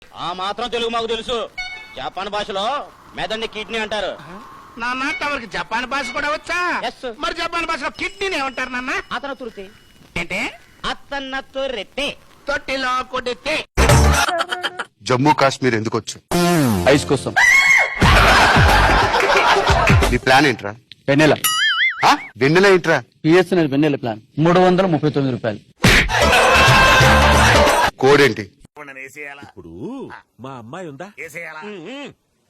ఆ మాత్రం తెలుగు మాకు తెలుసు. జపాన్ భాషలో మెదడుని కిడ్నీ అంటారు. నాన్న తమరికి జపాన్ భాష కూడా వచ్చా? Yes. మరి జపాన్ భాషలో కిడ్నీని ఏమంటారు నాన్న? అతను తురితే ఏంటే? అతన్న తురెట్టే. తొట్టిలో కొడితే. జమ్మూ కాశ్మీర్ ఎందుకు వచ్చు? ఐస్ కోసం. నీ ప్లాన్ ఏంట్రా? వెన్నెల వెన్నెల ఏంట్రా? బిఎస్ఎన్ఎల్ వెన్నెల ప్లాన్ 339 రూపాయలు. కోడ్ ఏంటి? ఇప్పుడు మా అమ్మాయి ఉందా?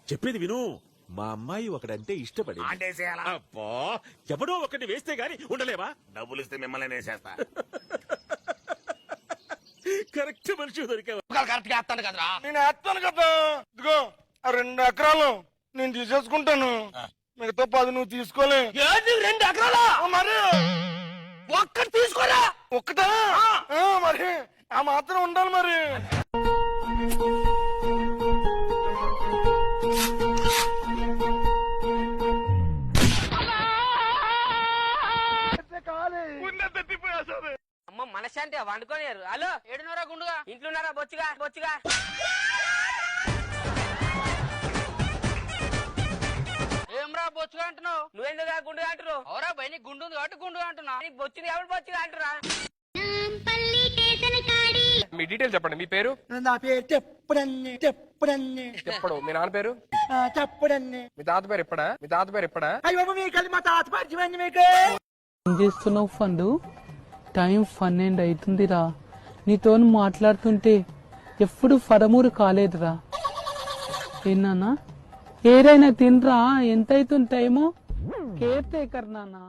చెప్పేది విను. మా అమ్మాయి ఒకడంటే ఇష్టపడి అబ్బా ఎవడో ఒకటి వేస్తే గాని ఉండలేవా? డబ్బులు ఇస్తే మిమ్మల్ని వేసేస్తా. కరెక్ట్ మనిషి దొరికావా? కరెక్ట్ గా వేస్తాను కదరా? నేను వేస్తాను కదా. ఇదిగో ఆ 2 ఎకరాలు నేను తీసేసుకుంటాను. మిగతా 10 నువ్వు తీసుకోలే. 2 ఎకరాలా? మరి ఒక్కటి తీసుకోరా. ఒక్కటా? మరి ఆ మాత్రం ఉండాలి మరి. అమ్మ మనశాంతి వండుకోనియారు. హలో ఏడున్నారా గుండుగా? ఇంట్లోన్నారా? బొచ్చుగా బొచ్చుగా ఏమ్రా బొచ్చుగా అంటున్నావు? నువ్వెందుగా గుండుగా అంటున్నావు? అవరా భయ నీకు గుండు ఉంది కాబట్టి గుండుగా అంటున్నా. నీకు బొచ్చుని ఎవరు బొచ్చుగా అంటురా? మీ డీటెయిల్ చెప్పండి. మీ పేరు? నా పేరు చెప్పుడన్నే. ఎప్పుడు? మీ నాన్న పేరు? చెప్పుడన్నే. మీ తాత పేరు ఎప్పుడా? మీ తాత పేరు ఎప్పుడా? అయ్యో మీకు మా తాత పరిచయం మీకు. ఏం చేస్తున్నావు ఫండు? టైం 12 అవుతుందిరా. నీతో మాట్లాడుతుంటే ఎప్పుడు ఫరమూరు కాలేదురా. ఏనా ఏదైనా తినరా? ఎంత అవుతుంది టైము? కేర్ టేకర్ నానా.